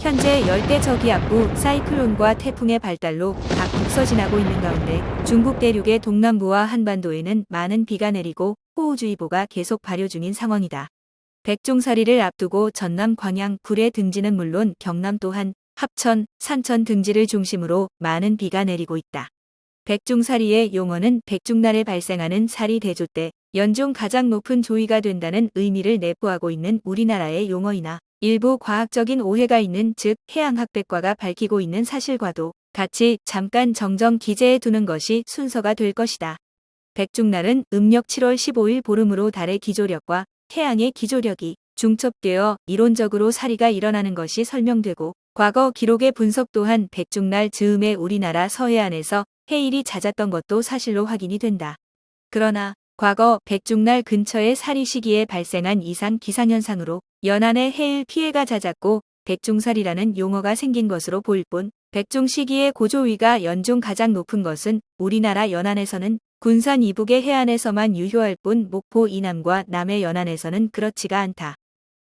현재 열대 저기압부 사이클론과 태풍의 발달로 각 북서진하고 있는 가운데 중국 대륙의 동남부와 한반도에는 많은 비가 내리고 호우주의보가 계속 발효 중인 상황이다. 백종사리를 앞두고 전남 광양 구례 등지는 물론 경남 또한 합천, 산천 등지를 중심으로 많은 비가 내리고 있다. 백종사리의 용어는 백중날에 발생하는 사리 대조 때 연중 가장 높은 조위가 된다는 의미를 내포하고 있는 우리나라의 용어이나 일부 과학적인 오해가 있는 즉 해양학백과가 밝히고 있는 사실과도 같이 잠깐 정정 기재해 두는 것이 순서가 될 것이다. 백중날은 음력 7월 15일 보름으로 달의 기조력과 태양의 기조력이 중첩되어 이론적으로 사리가 일어나는 것이 설명되고 과거 기록의 분석 또한 백중날 즈음에 우리나라 서해안에서 해일이 잦았던 것도 사실로 확인이 된다. 그러나 과거 백중날 근처의 사리 시기에 발생한 이상 기상현상으로 연안의 해일 피해가 잦았고 백중사리라는 용어가 생긴 것으로 보일 뿐 백중 시기의 고조위가 연중 가장 높은 것은 우리나라 연안에서는 군산 이북의 해안에서만 유효할 뿐 목포 이남과 남해 연안에서는 그렇지가 않다.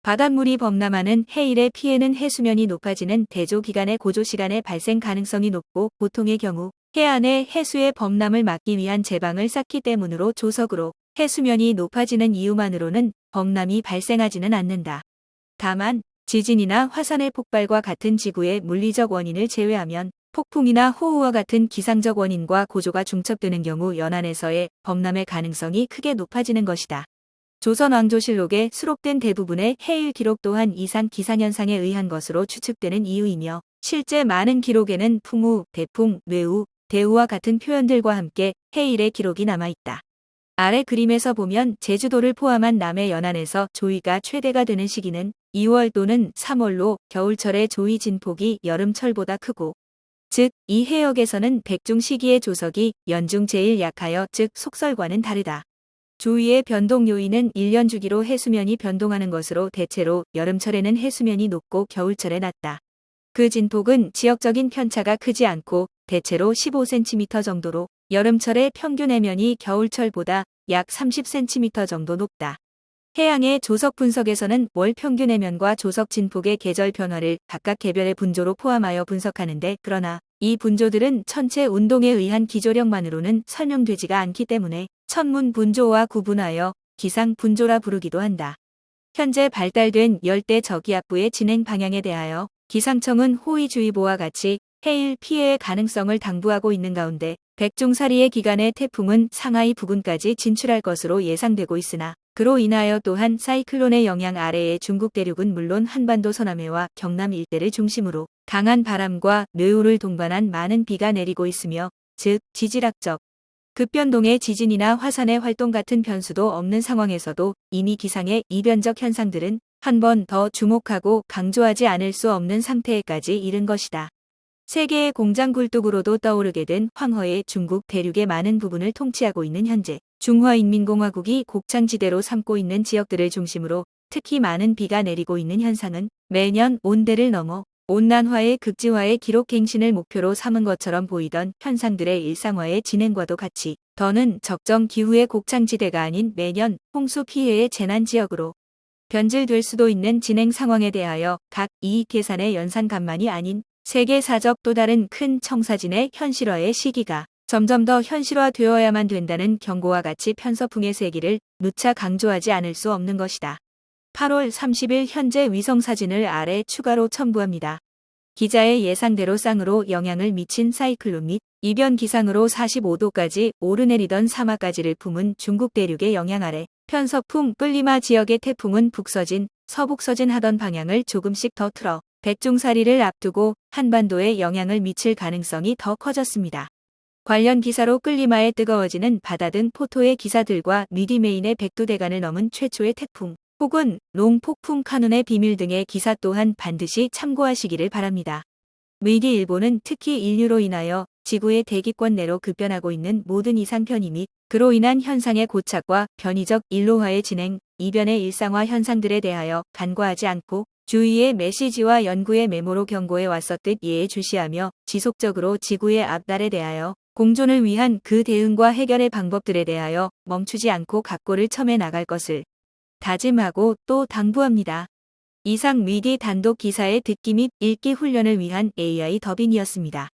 바닷물이 범람하는 해일의 피해는 해수면이 높아지는 대조 기간의 고조 시간에 발생 가능성이 높고 보통의 경우 해안의 해수의 범람을 막기 위한 제방을 쌓기 때문으로 조석으로 해수면이 높아지는 이유만으로는 범람이 발생하지는 않는다. 다만 지진이나 화산의 폭발과 같은 지구의 물리적 원인을 제외하면 폭풍이나 호우와 같은 기상적 원인과 고조가 중첩되는 경우 연안에서의 범람의 가능성이 크게 높아지는 것이다. 조선왕조실록에 수록된 대부분의 해일 기록 또한 이상 기상현상에 의한 것으로 추측되는 이유이며 실제 많은 기록에는 풍우, 대풍, 뇌우, 대우와 같은 표현들과 함께 해일의 기록이 남아있다. 아래 그림에서 보면 제주도를 포함한 남해 연안에서 조위가 최대가 되는 시기는 2월 또는 3월로 겨울철의 조위 진폭이 여름철보다 크고 즉 이 해역에서는 백중 시기의 조석이 연중 제일 약하여 즉 속설과는 다르다. 조위의 변동 요인은 1년 주기로 해수면이 변동하는 것으로 대체로 여름철에는 해수면이 높고 겨울철에 낮다. 그 진폭은 지역적인 편차가 크지 않고 대체로 15cm 정도로 여름철의 평균 해면이 겨울철보다 약 30cm 정도 높다. 해양의 조석 분석에서는 월 평균 해면과 조석 진폭의 계절 변화를 각각 개별의 분조로 포함하여 분석하는데 그러나 이 분조들은 천체 운동에 의한 기조력만으로는 설명되지가 않기 때문에 천문 분조와 구분하여 기상 분조라 부르기도 한다. 현재 발달된 열대 저기압부의 진행 방향에 대하여 기상청은 호위주의보와 같이 해일 피해의 가능성을 당부하고 있는 가운데 백중사리의 기간에 태풍은 상하이 부근까지 진출할 것으로 예상되고 있으나 그로 인하여 또한 사이클론의 영향 아래의 중국 대륙은 물론 한반도 서남해와 경남 일대를 중심으로 강한 바람과 뇌우를 동반한 많은 비가 내리고 있으며 즉 지질학적 급변동의 지진이나 화산의 활동 같은 변수도 없는 상황에서도 이미 기상의 이변적 현상들은 한 번 더 주목하고 강조하지 않을 수 없는 상태에까지 이른 것이다. 세계의 공장 굴뚝으로도 떠오르게 된 황허의 중국 대륙의 많은 부분을 통치하고 있는 현재 중화인민공화국이 곡창지대로 삼고 있는 지역들을 중심으로 특히 많은 비가 내리고 있는 현상은 매년 온대를 넘어 온난화의 극지화의 기록 갱신을 목표로 삼은 것처럼 보이던 현상들의 일상화의 진행과도 같이 더는 적정 기후의 곡창지대가 아닌 매년 홍수 피해의 재난지역으로 변질될 수도 있는 진행 상황에 대하여 각 이익 계산의 연산간만이 아닌 세계사적 또 다른 큰 청사진의 현실화의 시기가 점점 더 현실화되어야만 된다는 경고와 같이 편서풍의 세기를 누차 강조하지 않을 수 없는 것이다. 8월 30일 현재 위성사진을 아래 추가로 첨부합니다. 기자의 예상대로 쌍으로 영향을 미친 사이클론 및 이변 기상으로 45도까지 오르내리던 사막가지를 품은 중국 대륙의 영향 아래 편서풍 끌리마 지역의 태풍은 북서진, 서북서진 하던 방향을 조금씩 더 틀어 백중사리를 앞두고 한반도에 영향을 미칠 가능성이 더 커졌습니다. 관련 기사로 끌리마의 뜨거워지는 바다 등 포토의 기사들과 미디메인의 백두대간을 넘은 최초의 태풍 혹은 롱폭풍 카눈의 비밀 등의 기사 또한 반드시 참고하시기를 바랍니다. 미디일보는 특히 인류로 인하여 지구의 대기권 내로 급변하고 있는 모든 이상 편의 및 그로 인한 현상의 고착과 변이적 일로화의 진행, 이변의 일상화 현상들에 대하여 간과하지 않고 주위의 메시지와 연구의 메모로 경고해 왔었듯 예의주시하며 지속적으로 지구의 앞날에 대하여 공존을 위한 그 대응과 해결의 방법들에 대하여 멈추지 않고 각고를 첨해 나갈 것을 다짐하고 또 당부합니다. 이상 위기 단독 기사의 듣기 및 읽기 훈련을 위한 AI 더빙이었습니다.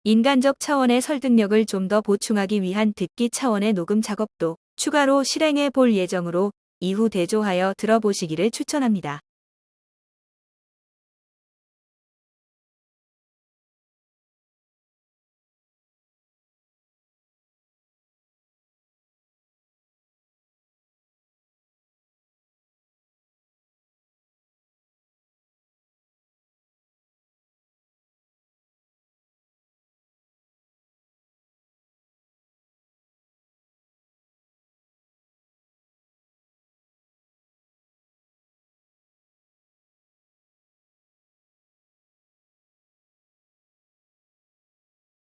인간적 차원의 설득력을 좀 더 보충하기 위한 듣기 차원의 녹음 작업도 추가로 실행해 볼 예정으로 이후 대조하여 들어보시기를 추천합니다.